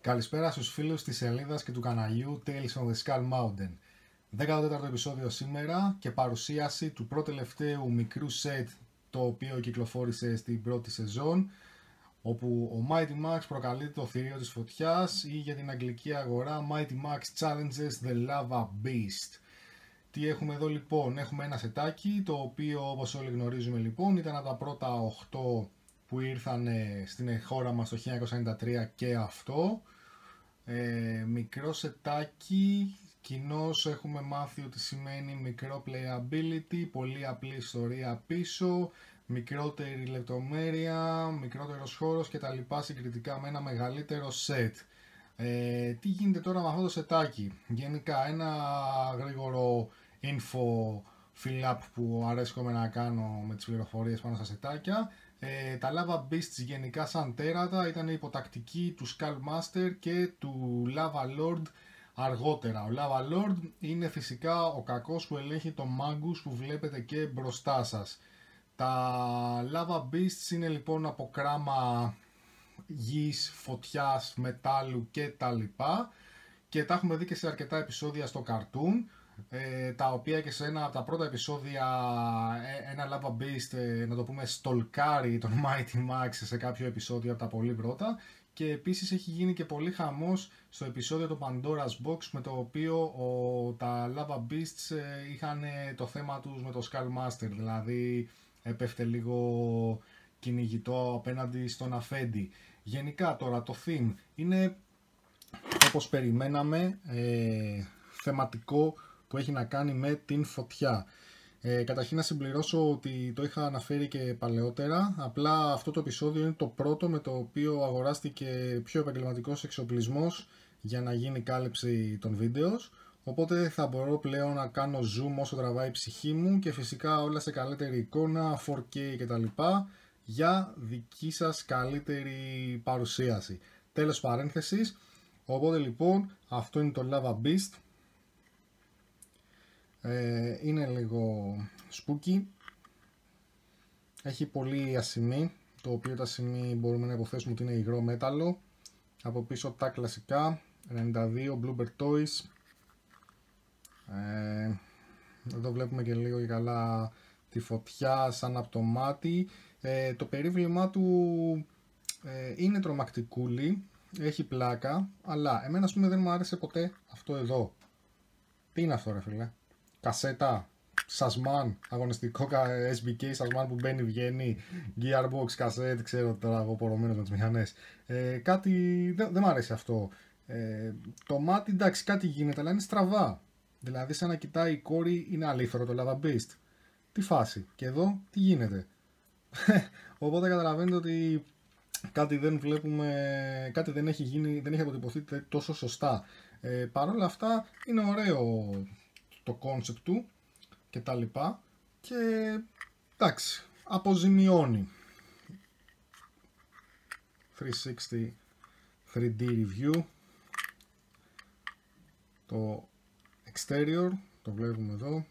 Καλησπέρα στους φίλους της σελίδας και του καναλιού Tales on the Skull Mountain. 14ο επεισόδιο σήμερα και παρουσίαση του πρώτου τελευταίου μικρού σετ το οποίο κυκλοφόρησε στην πρώτη σεζόν, όπου ο Mighty Max προκαλεί το θηρίο της φωτιάς ή για την αγγλική αγορά Mighty Max Challenges the Lava Beast. Τι έχουμε εδώ λοιπόν? Έχουμε ένα σετάκι το οποίο, όπως όλοι γνωρίζουμε λοιπόν, ήταν από τα πρώτα 8 που ήρθαν στην χώρα μας το 1993 και αυτό. Μικρό σετάκι, κοινώς έχουμε μάθει ότι σημαίνει μικρό playability, πολύ απλή ιστορία πίσω, μικρότερη λεπτομέρεια, μικρότερος χώρος και τα λοιπά συγκριτικά με ένα μεγαλύτερο set. Τι γίνεται τώρα με αυτό το σετάκι? Γενικά ένα γρήγορο info fill up που αρέσκομαι να κάνω με τις πληροφορίες πάνω στα σετάκια. Τα Lava Beasts γενικά σαν τέρατα ήταν υποτακτική του Skull Master και του Lava Lord αργότερα. Ο Lava Lord είναι φυσικά ο κακός που ελέγχει το Magus που βλέπετε και μπροστά σας. Τα Lava Beasts είναι λοιπόν από κράμα γης, φωτιάς, μετάλλου και τα λοιπά και τα έχουμε δει και σε αρκετά επεισόδια στο cartoon, τα οποία και σε ένα από τα πρώτα επεισόδια ένα Lava Beast, να το πούμε, στολκάρει τον Mighty Max σε κάποιο επεισόδιο από τα πολύ πρώτα, και επίσης έχει γίνει και πολύ χαμός στο επεισόδιο του Pandora's Box, με το οποίο τα Lava Beasts είχαν το θέμα τους με το Skull Master, δηλαδή έπεφτε λίγο κυνηγητό απέναντι στον αφέντη. Γενικά τώρα το theme είναι, όπως περιμέναμε, θεματικό που έχει να κάνει με την φωτιά. Καταρχήν να συμπληρώσω ότι το είχα αναφέρει και παλαιότερα, απλά αυτό το επεισόδιο είναι το πρώτο με το οποίο αγοράστηκε πιο επαγγελματικός εξοπλισμός για να γίνει κάλυψη των βίντεο, οπότε θα μπορώ πλέον να κάνω zoom όσο τραβάει η ψυχή μου και φυσικά όλα σε καλύτερη εικόνα, 4K κτλ, για δική σας καλύτερη παρουσίαση. Τέλος παρένθεσης. Οπότε λοιπόν αυτό είναι το Lava Beast. Είναι λίγο spooky, έχει πολύ ασημί, το οποίο τα ασημί μπορούμε να υποθέσουμε ότι είναι υγρό μέταλλο. Από πίσω τα κλασικά 92 Bloober Toys. Εδώ βλέπουμε και λίγο και καλά τη φωτιά σαν από το μάτι. Το περίβλημά του είναι τρομακτικούλη, έχει πλάκα, αλλά εμένα ας πούμε δεν μου άρεσε ποτέ αυτό εδώ. Τι είναι αυτό ρε φίλε? Κασέτα, σασμάν, αγωνιστικό SBK σασμάν που μπαίνει βγαίνει, gearbox, κασέτ, ξέρω τώρα εγώ πορωμένος με τις μηχανές. Κάτι δεν μου αρέσει αυτό. Το μάτι εντάξει κάτι γίνεται, αλλά είναι στραβά. Δηλαδή σαν να κοιτάει η κόρη, είναι αλήθωρο το Lava Beast. Τι φάση? Και εδώ τι γίνεται? Οπότε καταλαβαίνετε ότι κάτι δεν βλέπουμε, κάτι δεν έχει γίνει, δεν έχει αποτυπωθεί τόσο σωστά. Παρ' όλα αυτά είναι ωραίο το concept του και τα λοιπά και εντάξει, αποζημιώνει. 360 3D review. Το exterior το βλέπουμε εδώ,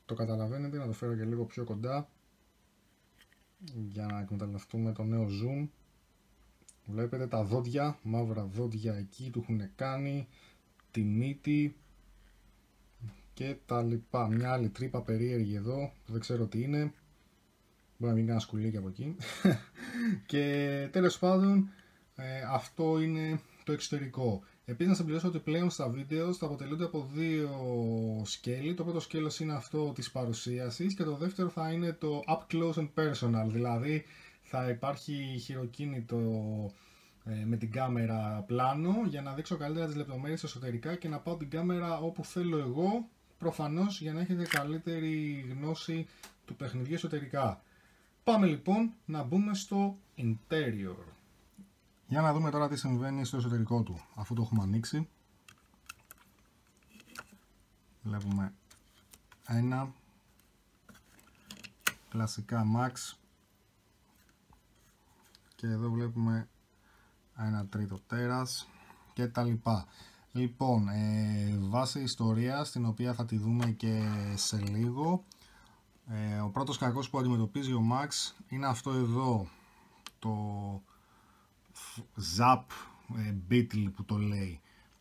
το καταλαβαίνετε, να το φέρω και λίγο πιο κοντά για να εκμεταλλευτούμε το νέο zoom. Βλέπετε τα δόντια, μαύρα δόντια εκεί του έχουν κάνει, τη μύτη και τα λοιπά. Μια άλλη τρύπα περίεργη εδώ, δεν ξέρω τι είναι, μπορεί να μην κάνει σκουλίκι από εκεί. Και τέλος πάντων αυτό είναι το εξωτερικό. Επίσης να συμπληρώσω ότι πλέον στα βίντεο θα αποτελούνται από δύο σκέλη. Το πρώτο σκέλος είναι αυτό της παρουσίασης και το δεύτερο θα είναι το up close and personal, δηλαδή θα υπάρχει χειροκίνητο με την κάμερα πλάνο για να δείξω καλύτερα τις λεπτομέρειες εσωτερικά και να πάω την κάμερα όπου θέλω εγώ, προφανώς για να έχετε καλύτερη γνώση του παιχνιδιού εσωτερικά. Πάμε λοιπόν να μπούμε στο interior. Για να δούμε τώρα τι συμβαίνει στο εσωτερικό του, αφού το έχουμε ανοίξει. Βλέπουμε ένα κλασικά Max και εδώ βλέπουμε ένα τρίτο τέρας και τα λοιπά. Λοιπόν, βάση ιστορίας, την οποία θα τη δούμε και σε λίγο, ο πρώτος κακός που αντιμετωπίζει ο Max είναι αυτό εδώ, το Zap Beetle που το λέει.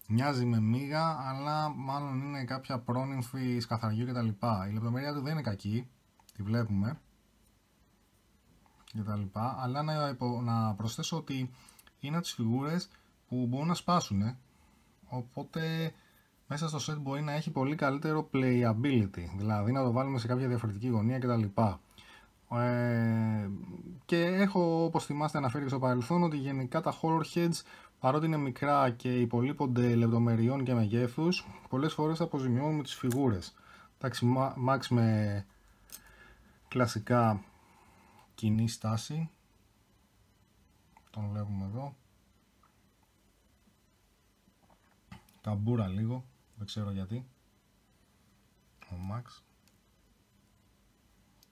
Μοιάζει με μύγα, αλλά μάλλον είναι κάποια πρόνυμφη σκαθαριού κτλ. Η λεπτομέρεια του δεν είναι κακή, τη βλέπουμε κτλ. Αλλά να προσθέσω ότι είναι από τις φιγούρες που μπορούν να σπάσουν, οπότε μέσα στο set μπορεί να έχει πολύ καλύτερο playability, δηλαδή να το βάλουμε σε κάποια διαφορετική γωνία κτλ. Και έχω, όπως θυμάστε, αναφέρει και στο παρελθόν ότι γενικά τα horror heads, παρότι είναι μικρά και υπολείπονται λεπτομεριών και μεγέθους, πολλές φορές αποζημιώνουν με τις φιγούρες. Εντάξει, Max με κλασικά κοινή στάση, τον βλέπουμε εδώ, καμπούρα λίγο, δεν ξέρω γιατί, ο Max.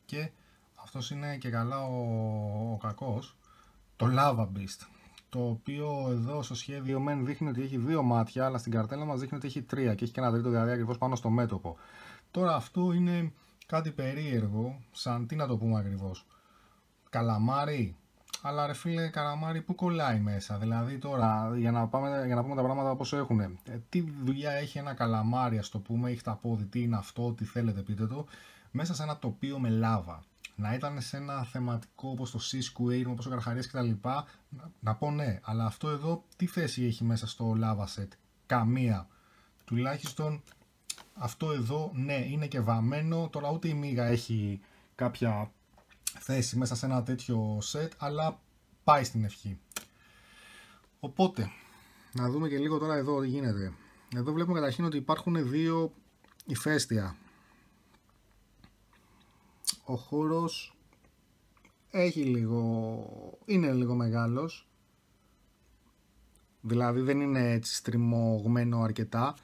Και αυτός είναι και καλά ο κακός, το Lava Beast, το οποίο εδώ στο σχέδιο μεν δείχνει ότι έχει 2 μάτια, αλλά στην καρτέλα μας δείχνει ότι έχει 3 και έχει και ένα τρίτο, δηλαδή ακριβώς πάνω στο μέτωπο. Τώρα αυτό είναι κάτι περίεργο, σαν τι να το πούμε ακριβώς, καλαμάρι, αλλά ρε φίλε, καλαμάρι που κολλάει μέσα, δηλαδή τώρα για να πούμε τα πράγματα όπως έχουν, τι δουλειά έχει ένα καλαμάρι, ας το πούμε, έχει τα πόδι, τι είναι αυτό, τι θέλετε πείτε το, μέσα σε ένα τοπίο με λάβα. Να ήταν σε ένα θεματικό όπως το Sea Square, όπως ο Καρχαρίας κτλ. Να πω ναι, αλλά αυτό εδώ τι θέση έχει μέσα στο lava set? Καμία. Τουλάχιστον αυτό εδώ ναι, είναι και βαμμένο. Τώρα ούτε η μύγα έχει κάποια θέση μέσα σε ένα τέτοιο set, αλλά πάει στην ευχή. Οπότε, να δούμε και λίγο τώρα εδώ τι γίνεται. Εδώ βλέπουμε καταρχήν ότι υπάρχουν 2 ηφαίστεια. Ο χώρος είναι λίγο μεγάλος, δηλαδή δεν είναι έτσι στριμωγμένο αρκετά.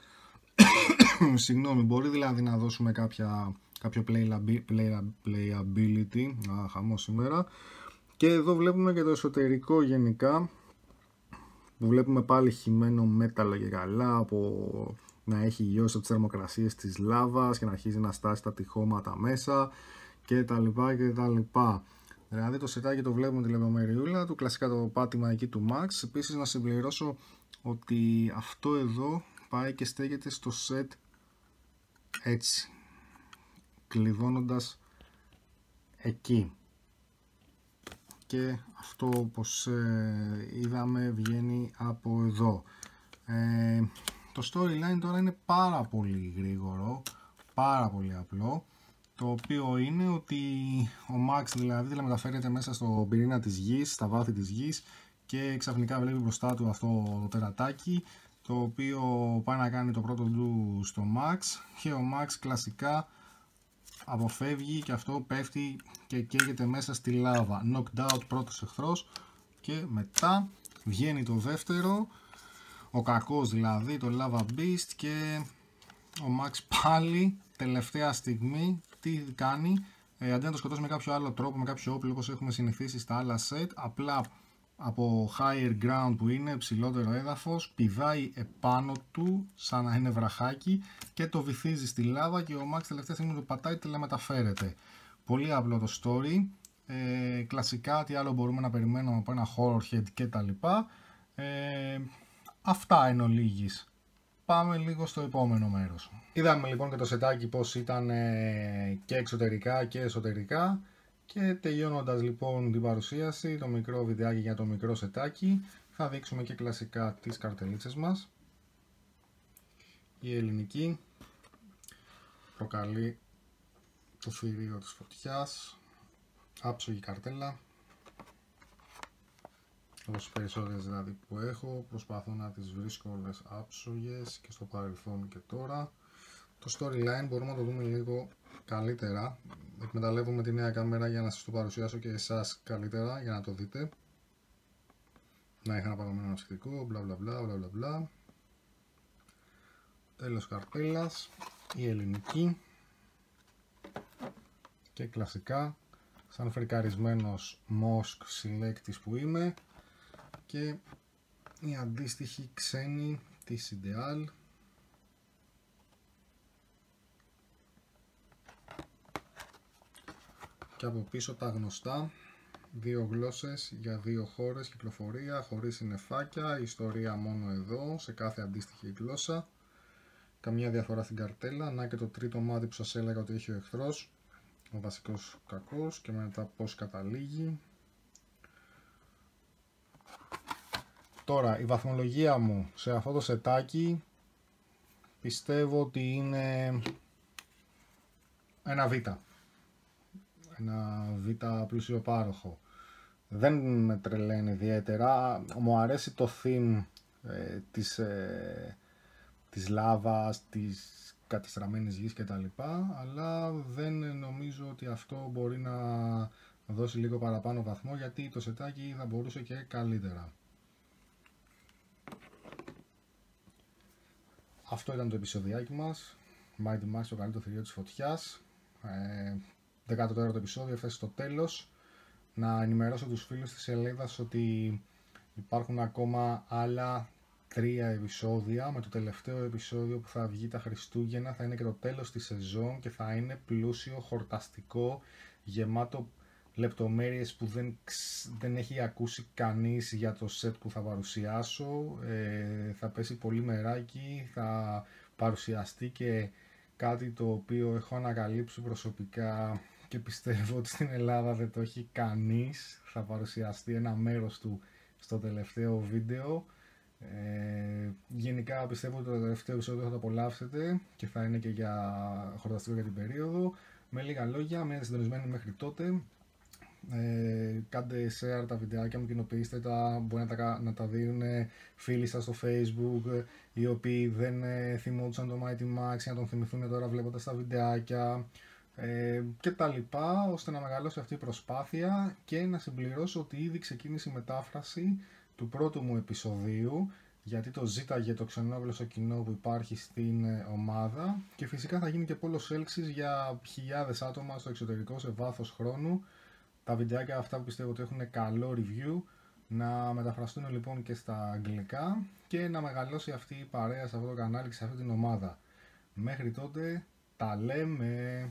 Συγγνώμη, μπορεί δηλαδή να δώσουμε κάποιο playability, χαμό σήμερα. Και εδώ βλέπουμε και το εσωτερικό γενικά, που βλέπουμε πάλι χυμένο μέταλλο και καλά, από να έχει γιώσει από τις θερμοκρασίες της λάβας και να αρχίζει να στάσει τα τυχώματα μέσα και τα λοιπά και τα λοιπά. Δηλαδή το σετάκι το βλέπουμε τη λεπτομεριούλα του, κλασικά το πάτημα εκεί του Max. Επίσης να συμπληρώσω ότι αυτό εδώ πάει και στέκεται στο set έτσι, κλειδώνοντας εκεί. Και αυτό όπως είδαμε βγαίνει από εδώ. Το storyline τώρα είναι πάρα πολύ γρήγορο, πάρα πολύ απλό. Το οποίο είναι ότι ο Max δηλαδή μεταφέρεται μέσα στο πυρήνα της γης, στα βάθη της γης, και ξαφνικά βλέπει μπροστά του αυτό το τερατάκι, το οποίο πάει να κάνει το πρώτο του στο Max, και ο Max κλασικά αποφεύγει και αυτό πέφτει και καίγεται μέσα στη λάβα. Knocked out πρώτος εχθρός, και μετά βγαίνει το δεύτερο, ο κακός δηλαδή, το Lava Beast, και ο Max πάλι τελευταία στιγμή τι κάνει? Αντί να το σκοτώσει με κάποιο άλλο τρόπο, με κάποιο όπλο όπως έχουμε συνηθίσει στα άλλα set, απλά από higher ground που είναι ψηλότερο έδαφος, πηδάει επάνω του σαν να είναι βραχάκι και το βυθίζει στη λάβα, και ο Max τελευταία στιγμή το πατάει, τελεμεταφέρεται. Πολύ απλό το story. Κλασικά τι άλλο μπορούμε να περιμένουμε από ένα horror head και τα λοιπά. Αυτά εν ολίγης. Πάμε λίγο στο επόμενο μέρος. Είδαμε λοιπόν και το σετάκι πως ήταν και εξωτερικά και εσωτερικά, και τελειώνοντας λοιπόν την παρουσίαση, το μικρό βιντεάκι για το μικρό σετάκι, θα δείξουμε και κλασικά τις καρτελίτσες μας. Η ελληνική προκαλεί το θηρίο της φωτιάς, άψογη καρτέλα. Όπως περισσότερες δηλαδή που έχω, προσπαθώ να τις βρίσκω όλες άψογες και στο παρελθόν και τώρα. Το storyline μπορούμε να το δούμε λίγο καλύτερα. Εκμεταλλεύομαι τη νέα κάμερα για να σας το παρουσιάσω και εσάς καλύτερα, για να το δείτε. Να είχα ένα παγωμένο αναψυκτικό, μπλα μπλα μπλα μπλα μπλα. Τέλος καρτέλας, η ελληνική. Και κλασικά, σαν φρικαρισμένος Mosk συλλέκτης που είμαι, και η αντίστοιχη ξένη της Ideal. Και από πίσω τα γνωστά 2 γλώσσες για 2 χώρες, κυκλοφορία, χωρίς συννεφάκια, ιστορία μόνο εδώ, σε κάθε αντίστοιχη γλώσσα. Καμία διαφορά στην καρτέλα. Να και το τρίτο μάτι που σας έλεγα ότι έχει ο εχθρός, ο βασικός κακός, και μετά πώς καταλήγει. Τώρα, η βαθμολογία μου σε αυτό το σετάκι πιστεύω ότι είναι ένα Β. Ένα Β πλούσιο πάροχο. Δεν με τρελαίνει ιδιαίτερα. Μου αρέσει το theme της λάβας, της κατεστραμμένης γης κτλ. Αλλά δεν νομίζω ότι αυτό μπορεί να δώσει λίγο παραπάνω βαθμό, γιατί το σετάκι θα μπορούσε και καλύτερα. Αυτό ήταν το επεισοδιάκι μας. Mighty Max, το καλύτερο θηρίο της φωτιάς. 14ο επεισόδιο, έφτασε στο τέλος. Να ενημερώσω τους φίλους της σελίδας ότι υπάρχουν ακόμα άλλα 3 επεισόδια. Με το τελευταίο επεισόδιο που θα βγει τα Χριστούγεννα θα είναι και το τέλος της σεζόν και θα είναι πλούσιο, χορταστικό, γεμάτο λεπτομέρειες που δεν έχει ακούσει κανείς για το set που θα παρουσιάσω. Θα πέσει πολύ μεράκι, θα παρουσιαστεί και κάτι το οποίο έχω ανακαλύψει προσωπικά και πιστεύω ότι στην Ελλάδα δεν το έχει κανείς. Θα παρουσιαστεί ένα μέρος του στο τελευταίο βίντεο. Γενικά πιστεύω ότι το τελευταίο επεισόδιο θα το απολαύσετε και θα είναι και για χορταστικό για την περίοδο. Με λίγα λόγια, μείνετε συντονισμένοι μέχρι τότε. Κάντε share τα βιντεάκια μου, κοινοποιήστε τα, μπορεί να τα δίνουν φίλοι σας στο Facebook οι οποίοι δεν θυμόντουσαν το Mighty Max για να τον θυμηθούν τώρα βλέποντας τα βιντεάκια και τα λοιπά, ώστε να μεγαλώσει αυτή η προσπάθεια. Και να συμπληρώσω ότι ήδη ξεκίνησε η μετάφραση του πρώτου μου επεισοδίου, γιατί το ζήταγε το ξενόγλωσσο κοινό που υπάρχει στην ομάδα, και φυσικά θα γίνει και πόλος έλξης για χιλιάδες άτομα στο εξωτερικό σε βάθος χρόνου. Τα βιντεάκια αυτά που πιστεύω ότι έχουν καλό review να μεταφραστούν λοιπόν και στα αγγλικά και να μεγαλώσει αυτή η παρέα σε αυτό το κανάλι και σε αυτή την ομάδα. Μέχρι τότε τα λέμε!